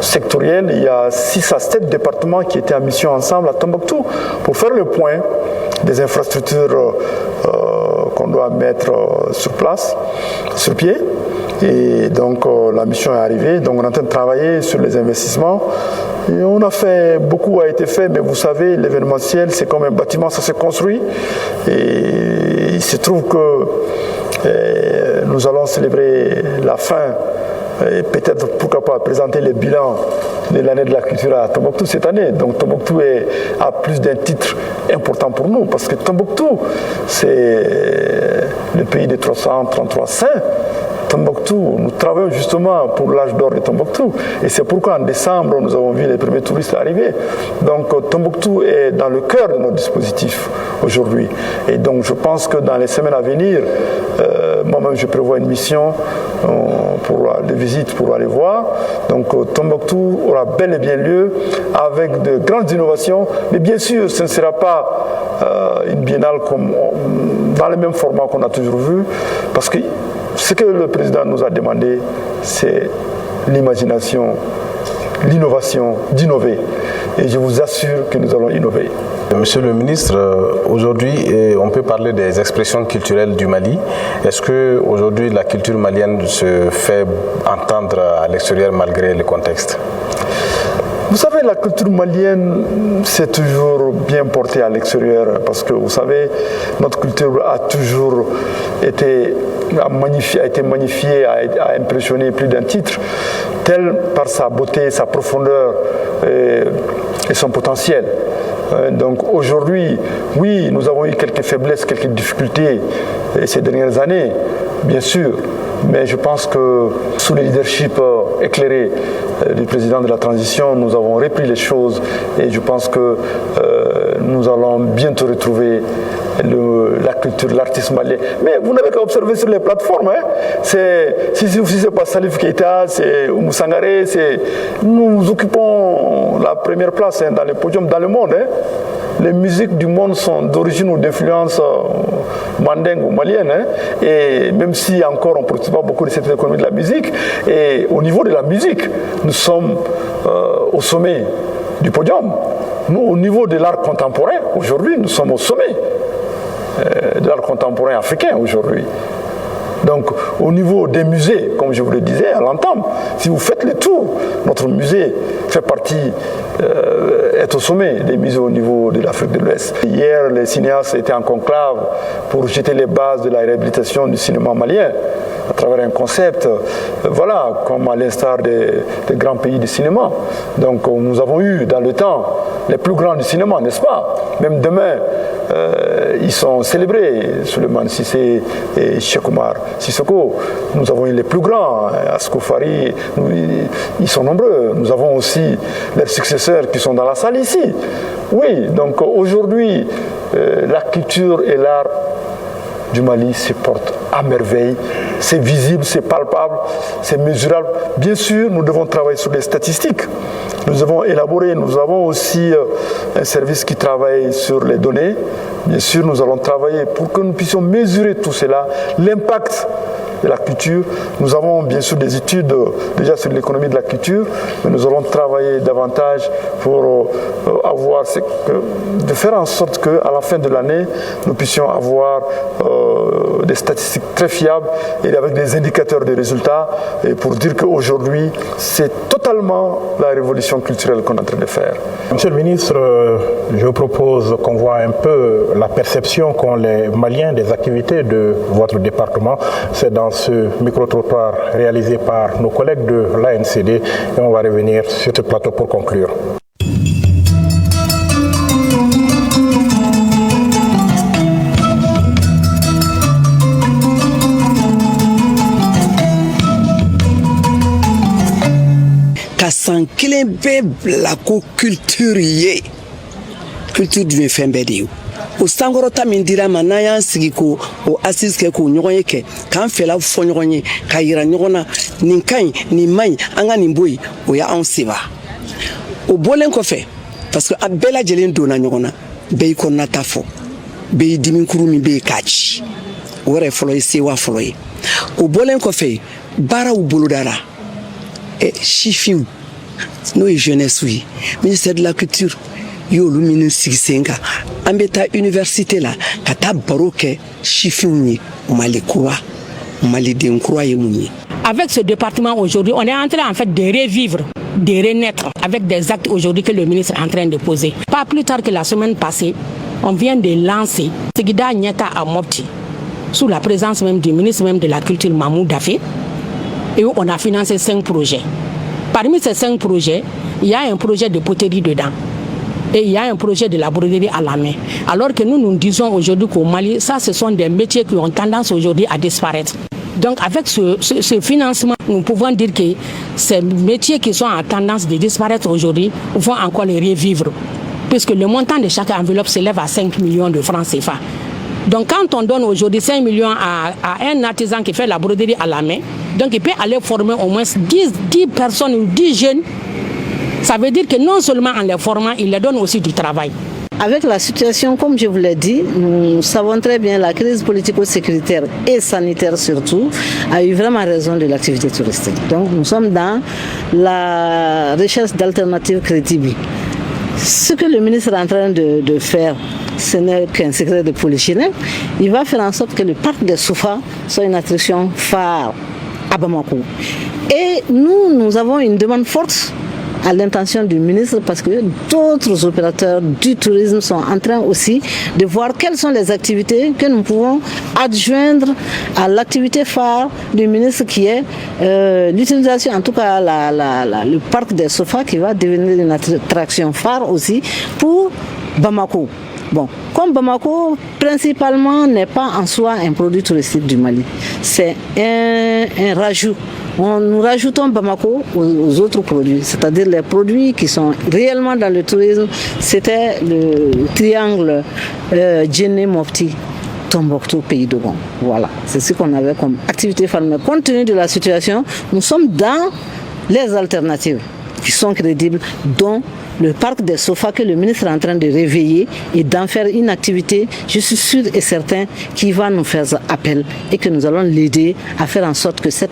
S3: sectorielle. Il y a 6 à 7 départements qui étaient en mission ensemble à Tombouctou pour faire le point des infrastructures qu'on doit mettre sur place, sur pied. Et donc la mission est arrivée, donc on est en train de travailler sur les investissements. Et on a fait, beaucoup a été fait, mais vous savez, l'événementiel, c'est comme un bâtiment, ça se construit. Et il se trouve que nous allons célébrer la fin, et peut-être, pourquoi pas, présenter les bilans de l'année de la culture à Tombouctou cette année. Donc Tombouctou a plus d'un titre important pour nous, parce que Tombouctou, c'est le pays des 333 saints. Tombouctou, nous travaillons justement pour l'âge d'or de Tombouctou, et c'est pourquoi en décembre nous avons vu les premiers touristes arriver. Donc Tombouctou est dans le cœur de notre dispositif aujourd'hui, et donc je pense que dans les semaines à venir, moi-même je prévois une mission de visite pour aller voir. Donc Tombouctou aura bel et bien lieu avec de grandes innovations, mais bien sûr ce ne sera pas une biennale dans le même format qu'on a toujours vu, parce que ce que le président nous a demandé, c'est l'imagination, l'innovation, d'innover. Et je vous assure que nous allons innover.
S4: Monsieur le ministre, aujourd'hui, on peut parler des expressions culturelles du Mali. Est-ce qu'aujourd'hui, la culture malienne se fait entendre à l'extérieur malgré le contexte?
S3: Vous savez, la culture malienne, c'est toujours bien portée à l'extérieur, parce que vous savez, notre culture a toujours été magnifiée, a impressionné plus d'un titre, tel par sa beauté, sa profondeur et son potentiel. Donc aujourd'hui, oui, nous avons eu quelques faiblesses, quelques difficultés ces dernières années, bien sûr, mais je pense que sous le leadership éclairé du président de la transition, nous avons repris les choses, et je pense que nous allons bientôt retrouver la culture, l'artiste malien. Mais vous n'avez qu'à observer sur les plateformes. Hein. Si ce n'est pas Salif Keita, c'est Oumou Sangaré, nous occupons la première place dans les podiums dans le monde. Hein. Les musiques du monde sont d'origine ou d'influence mandingue ou malienne. Hein. Et même si encore on ne produit pas beaucoup de cette économie de la musique, et au niveau de la musique, nous sommes au sommet du podium. Nous, au niveau de l'art contemporain, aujourd'hui, nous sommes au sommet de l'art contemporain africain aujourd'hui. Donc, au niveau des musées, comme je vous le disais à l'entame, si vous faites le tour, notre musée fait partie, est au sommet des musées au niveau de l'Afrique de l'Ouest. Hier, les cinéastes étaient en conclave pour jeter les bases de la réhabilitation du cinéma malien à travers un concept, voilà, comme à l'instar des grands pays du cinéma. Donc, nous avons eu dans le temps les plus grands du cinéma, n'est-ce pas? Même demain, ils sont célébrés, Souleymane Cissé et Cheikh Oumar Sissoko. Nous avons eu les plus grands, Askou Fari, ils sont nombreux. Nous avons aussi leurs successeurs qui sont dans la salle ici. Oui, donc aujourd'hui, la culture et l'art du Mali se portent à merveille. C'est visible, c'est palpable, c'est mesurable. Bien sûr, nous devons travailler sur les statistiques. Nous avons élaboré, nous avons aussi un service qui travaille sur les données. Bien sûr, nous allons travailler pour que nous puissions mesurer tout cela, l'impact de la culture. Nous avons bien sûr des études déjà sur l'économie de la culture, mais nous allons travailler davantage pour de faire en sorte qu'à la fin de l'année, nous puissions avoir des statistiques très fiables et avec des indicateurs de résultats et pour dire qu'aujourd'hui, c'est totalement la révolution culturelle qu'on est en train de faire.
S1: Monsieur le ministre, je vous propose qu'on voit un peu la perception qu'ont les Maliens des activités de votre département. C'est dans ce micro-trottoir réalisé par nos collègues de l'ANCD et on va revenir sur ce plateau pour conclure.
S5: Ka san kelen bɛɛ bila ko culture ye culture dun ye fɛn bɛɛ de ye o sankɔrɔta min dira ma n'an y'an sigi ko o assise kɛ k'o ɲɔgɔn ye kɛ k'an fɛla fɔ ɲɔgɔn ye ka yira ɲɔgɔn na nin ka ɲi nin man ɲi an ka nin bɔ yen o y'anw seba o bɔlen kɔfɛ parce que a bɛɛ lajɛlen donna ɲɔgɔn na bɛɛ y'i kɔnɔnata fɔ bɛɛ y'i dimikuru min bɛ yen k'a ci o yɛrɛ fɔlɔ ye sewa fɔlɔ ye o bɔlen kɔfɛ baaraw bolodara chiffres, nous jeunesse oui, ministère de la culture, yo lu minu sigsenga, ambeta université là, kata baroque chiffres ni, Mali croix, Mali den croix yemuni.
S6: Avec ce département aujourd'hui, on est en train en fait de revivre, de renaître avec des actes aujourd'hui que le ministre est en train de poser. Pas plus tard que la semaine passée, on vient de lancer Segida Nyata à Mopti, sous la présence même du ministre même de la Culture Mamou Dafé. Et où on a financé 5 projets. Parmi ces 5 projets, il y a un projet de poterie dedans. Et il y a un projet de la broderie à la main. Alors que nous disons aujourd'hui qu'au Mali, ça ce sont des métiers qui ont tendance aujourd'hui à disparaître. Donc avec ce financement, nous pouvons dire que ces métiers qui sont en tendance de disparaître aujourd'hui vont encore les revivre. Puisque le montant de chaque enveloppe s'élève à 5 millions de francs CFA. Donc quand on donne aujourd'hui 5 millions à un artisan qui fait la broderie à la main, donc il peut aller former au moins 10 personnes ou 10 jeunes. Ça veut dire que non seulement en les formant, il leur donne aussi du travail.
S7: Avec la situation, comme je vous l'ai dit, nous savons très bien la crise politico-sécuritaire et sanitaire surtout a eu vraiment raison de l'activité touristique. Donc nous sommes dans la recherche d'alternatives crédibles. Ce que le ministre est en train de faire, ce n'est qu'un secret de polichinelle. Il va faire en sorte que le parc de Soufa soit une attraction phare à Bamako. Et nous avons une demande forte à l'intention du ministre parce que d'autres opérateurs du tourisme sont en train aussi de voir quelles sont les activités que nous pouvons adjoindre à l'activité phare du ministre qui est l'utilisation, en tout cas le parc des sofas qui va devenir une attraction phare aussi pour Bamako. Bon, comme Bamako, principalement, n'est pas en soi un produit touristique du Mali. C'est un rajout. Nous rajoutons Bamako aux autres produits, c'est-à-dire les produits qui sont réellement dans le tourisme. C'était le triangle Djenné Mopti, Tombouctou, pays de Gon. Voilà, c'est ce qu'on avait comme activité phare. Mais compte tenu de la situation, nous sommes dans les alternatives qui sont crédibles, dont le parc des sofas que le ministre est en train de réveiller et d'en faire une activité, je suis sûr et certain qu'il va nous faire appel et que nous allons l'aider à faire en sorte que cette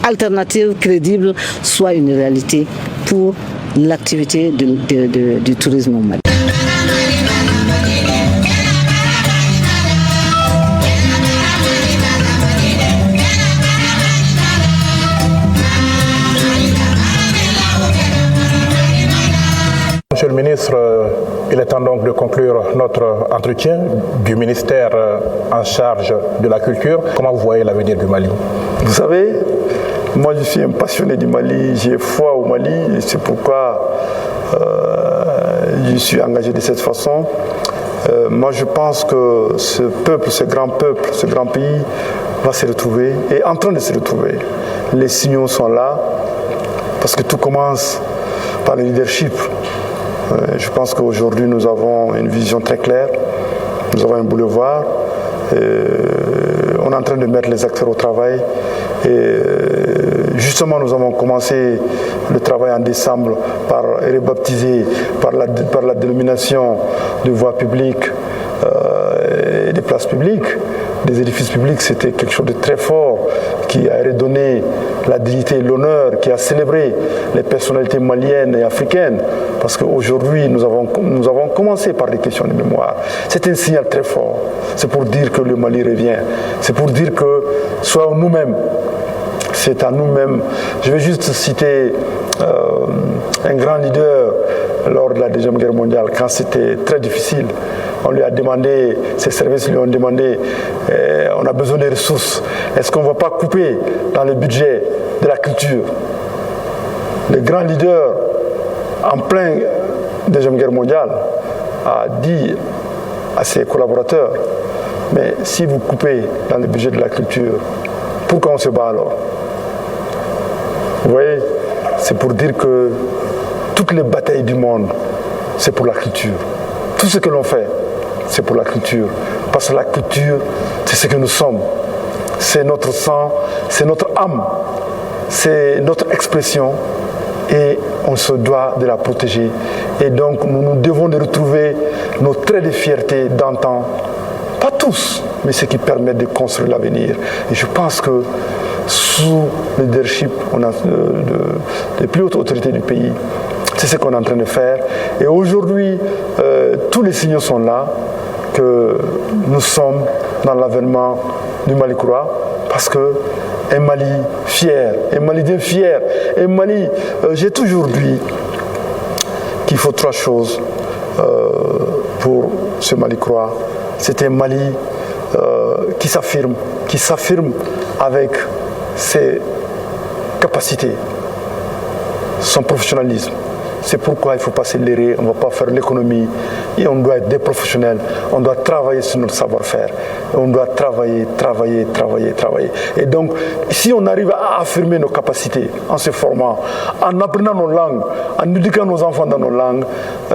S7: alternative crédible soit une réalité pour l'activité du tourisme au Mali.
S1: Monsieur le ministre, il est temps donc de conclure notre entretien du ministère en charge de la culture. Comment vous voyez l'avenir du Mali?
S3: Vous savez, moi je suis un passionné du Mali, j'ai foi au Mali et c'est pourquoi je suis engagé de cette façon. Moi je pense que ce peuple, ce grand pays va se retrouver et est en train de se retrouver. Les signaux sont là parce que tout commence par le leadership. Je pense qu'aujourd'hui nous avons une vision très claire, nous avons un boulevard, on est en train de mettre les acteurs au travail et justement nous avons commencé le travail en décembre par rebaptiser par la dénomination de voies publiques et des places publiques, des édifices publics. C'était quelque chose de très fort qui a redonné la dignité et l'honneur, qui a célébré les personnalités maliennes et africaines, parce qu'aujourd'hui nous avons commencé par des questions de mémoire. C'est un signal très fort, c'est pour dire que le Mali revient, c'est pour dire que soyons nous-mêmes, c'est à nous-mêmes. Je vais juste citer un grand leader lors de la Deuxième Guerre mondiale, quand c'était très difficile. On lui a demandé, ses services lui ont demandé, on a besoin de ressources. Est-ce qu'on ne va pas couper dans le budget de la culture? Le grand leader, en plein Deuxième Guerre mondiale, a dit à ses collaborateurs, mais si vous coupez dans le budget de la culture, pourquoi on se bat alors? Vous voyez, c'est pour dire que toutes les batailles du monde, c'est pour la culture. Tout ce que l'on fait, c'est pour la culture. Parce que la culture, c'est ce que nous sommes. C'est notre sang, c'est notre âme, c'est notre expression et on se doit de la protéger. Et donc nous devons de retrouver nos traits de fierté d'antan. Pas tous, mais ce qui permet de construire l'avenir. Et je pense que sous le leadership des plus hautes autorités du pays, c'est ce qu'on est en train de faire. Et aujourd'hui, tous les signaux sont là que nous sommes dans l'avènement du Mali Kura, parce qu'un Mali fier, un Malien fier, un Mali, j'ai toujours dit qu'il faut trois choses pour ce Mali Kura. C'est un Mali qui s'affirme avec ses capacités, son professionnalisme. C'est pourquoi il ne faut pas se leurrer, on ne va pas faire l'économie et on doit être des professionnels, on doit travailler sur notre savoir-faire, on doit travailler. Et donc, si on arrive à affirmer nos capacités en se formant, en apprenant nos langues, en éduquant nos enfants dans nos langues,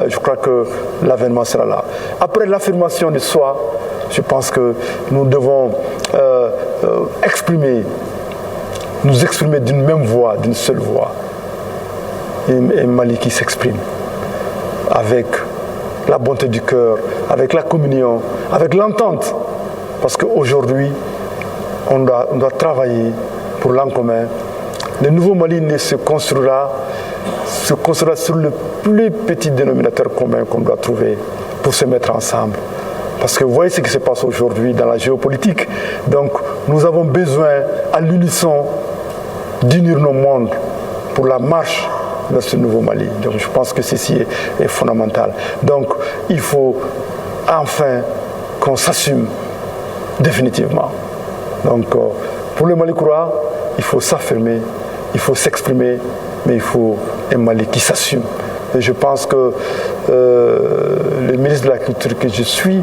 S3: je crois que l'avènement sera là. Après l'affirmation de soi, je pense que nous devons nous exprimer d'une même voix, d'une seule voix. Un Mali qui s'exprime avec la bonté du cœur, avec la communion, avec l'entente. Parce qu'aujourd'hui, on doit travailler pour l'en commun. Le nouveau Mali se construira sur le plus petit dénominateur commun qu'on doit trouver pour se mettre ensemble. Parce que vous voyez ce qui se passe aujourd'hui dans la géopolitique. Donc nous avons besoin à l'unisson d'unir nos mondes pour la marche vers ce nouveau Mali. Donc je pense que ceci est fondamental. Donc il faut enfin qu'on s'assume définitivement. Donc pour le Mali Kura, il faut s'affirmer, il faut s'exprimer, mais il faut un Mali qui s'assume. Et je pense que le ministre de la Culture que je suis,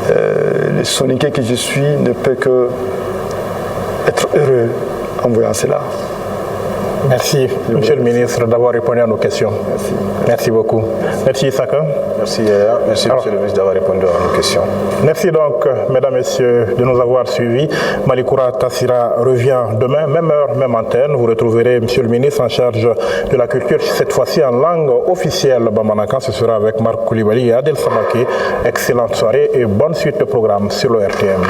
S3: le Soniqué que je suis, ne peut que être heureux en voyant cela.
S1: Merci, Monsieur le ministre, d'avoir répondu à nos questions.
S3: Merci.
S1: Merci beaucoup. Merci, Issaka.
S4: Merci, Yaya. Merci, Monsieur le ministre, d'avoir répondu à nos questions.
S1: Merci donc, Mesdames, Messieurs, de nous avoir suivis. Malikoura Tassira revient demain, même heure, même antenne. Vous retrouverez Monsieur le ministre en charge de la culture, cette fois-ci en langue officielle bamanakan. Ce sera avec Marc Koulibaly et Adel Samake. Excellente soirée et bonne suite de programme sur le RTM.